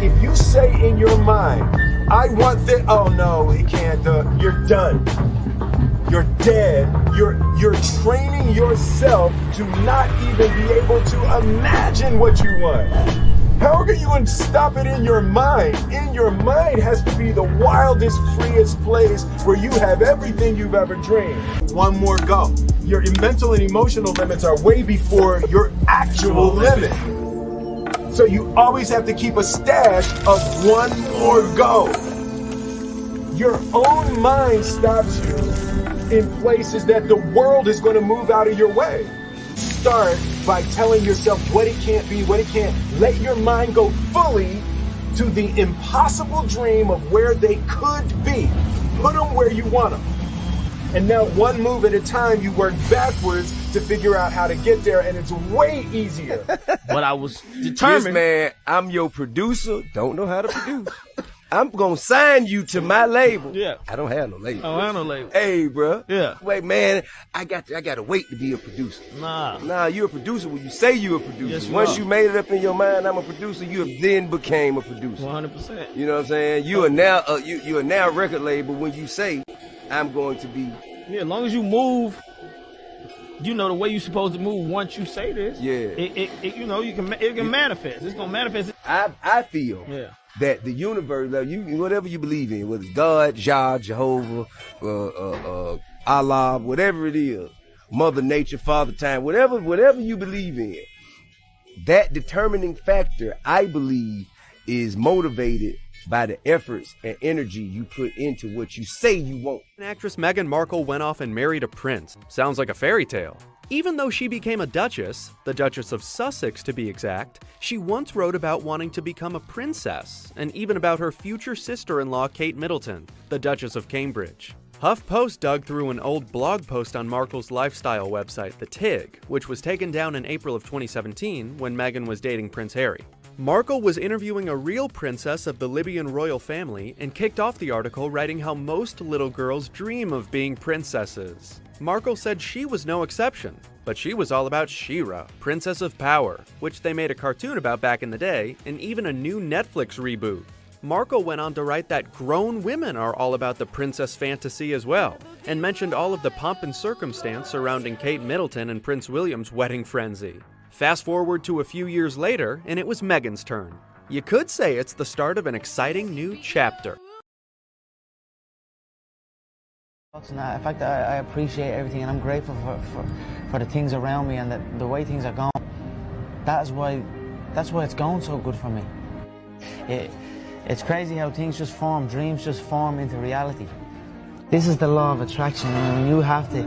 If you say in your mind, I want this, oh no, it can't, you're done. You're dead. You're training yourself to not even be able to imagine what you want. How are you going to stop it in your mind? In your mind has to be the wildest, freest place where you have everything you've ever dreamed. One more go. Your mental and emotional limits are way before your actual limit. So you always have to keep a stash of one more go. Your own mind stops you in places that the world is going to move out of your way. Start by telling yourself what it can't be, what it can't. Let your mind go fully to the impossible dream of where they could be. Put them where you want them. And now one move at a time, you work backwards to figure out how to get there, and it's way easier. But I was determined. Yes, man, I'm your producer, don't know how to produce. I'm gonna sign you to my label. Yeah. I don't have no label. I don't have no label. Hey, bro. Yeah. Wait, man, I gotta wait to be a producer. Nah, you're a producer when you say you're a producer. Yes, Once you made it up in your mind, I'm a producer, you have then became a producer. 100%. You know what I'm saying? You are now you are now a record label when you say I'm going to be. Yeah, as long as you move, you know the way you're supposed to move. Once you say this, yeah, it you know it can manifest. It's gonna manifest. I feel that the universe, you whatever you believe in, whether it's God, Jah, Jehovah, Allah, whatever it is, Mother Nature, Father Time, whatever you believe in, that determining factor, I believe, is motivated by the efforts and energy you put into what you say you want. Actress Meghan Markle went off and married a prince. Sounds like a fairy tale. Even though she became a duchess, the Duchess of Sussex to be exact, she once wrote about wanting to become a princess, and even about her future sister-in-law Kate Middleton, the Duchess of Cambridge. HuffPost dug through an old blog post on Markle's lifestyle website, The Tig, which was taken down in April of 2017 when Meghan was dating Prince Harry. Markle was interviewing a real princess of the Libyan royal family and kicked off the article writing how most little girls dream of being princesses. Markle said she was no exception, but she was all about She-Ra, Princess of Power, which they made a cartoon about back in the day, and even a new Netflix reboot. Markle went on to write that grown women are all about the princess fantasy as well, and mentioned all of the pomp and circumstance surrounding Kate Middleton and Prince William's wedding frenzy. Fast forward to a few years later, and it was Meghan's turn. You could say it's the start of an exciting new chapter. In fact, I appreciate everything, and I'm grateful for the things around me and the way things are going. That's why it's going so good for me. It's crazy how things just form, dreams just form into reality. This is the law of attraction. I mean, you have to,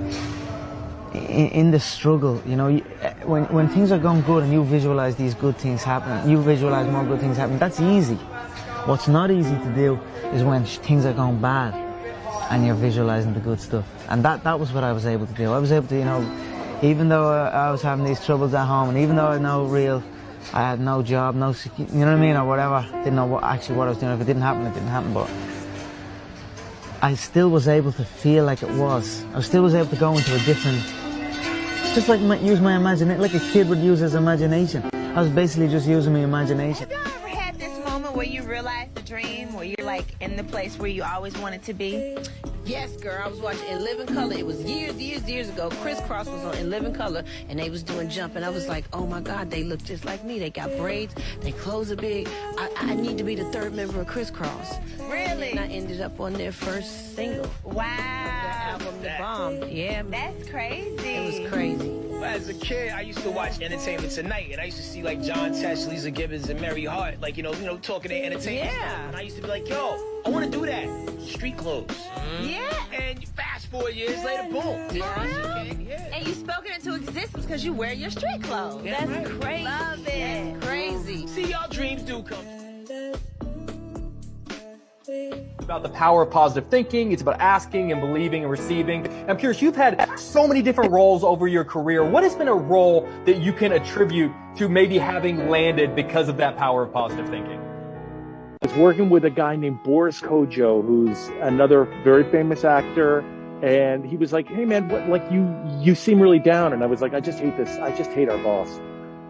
in the struggle, you know, when things are going good and you visualize these good things happening, you visualize more good things happening, that's easy. What's not easy to do is when things are going bad and you're visualizing the good stuff. And that was what I was able to do. I was able to, you know, even though I was having these troubles at home, and even though I had no job, no security, you know what I mean, or whatever, didn't know what I was doing. If it didn't happen, it didn't happen, but I still was able to feel like it was. I still was able to go into a different, just like use my imagination, like a kid would use his imagination. I was basically just using my imagination. Have y'all ever had this moment where you realize the dream, where you're like in the place where you always wanted to be? Yes, girl. I was watching In Living Color. It was years ago. Criss Cross was on In Living Color, and they was doing jump, and I was like, oh my God, they look just like me. They got braids. Their clothes are big. I need to be the third member of Criss Cross. Really? And I ended up on their first single. Wow. The album, The Bomb. Yeah. That's crazy. It was crazy. As a kid, I used to watch Entertainment Tonight, and I used to see like John Tesh, Lisa Gibbons, and Mary Hart, like you know, talking their entertainment stuff. And I used to be like, yo, I want to do that. Street clothes. Yeah. And fast 4 years later, boom. Yeah. And you spoke it into existence because you wear your street clothes. Yeah, That's crazy. Love it. That's crazy. See, y'all dreams do come. About the power of positive thinking. It's about asking and believing and receiving. I'm curious, you've had so many different roles over your career. What has been a role that you can attribute to maybe having landed because of that power of positive thinking? I was working with a guy named Boris Kodjoe, who's another very famous actor, and he was like, hey man, what, like you seem really down. And I was like, I just hate this. I just hate our boss.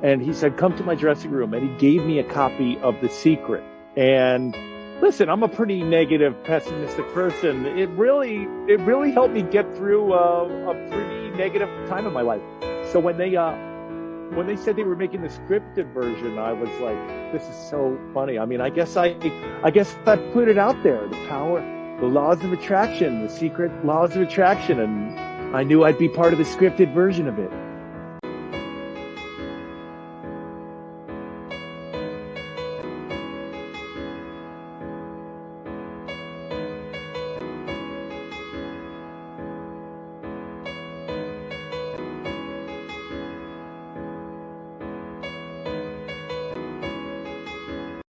And he said, come to my dressing room. And he gave me a copy of The Secret. And listen, I'm a pretty negative, pessimistic person. It really helped me get through a pretty negative time in my life. So when they said they were making the scripted version, I was like, this is so funny. I mean, I guess I put it out there, the power, the laws of attraction, the secret laws of attraction. And I knew I'd be part of the scripted version of it.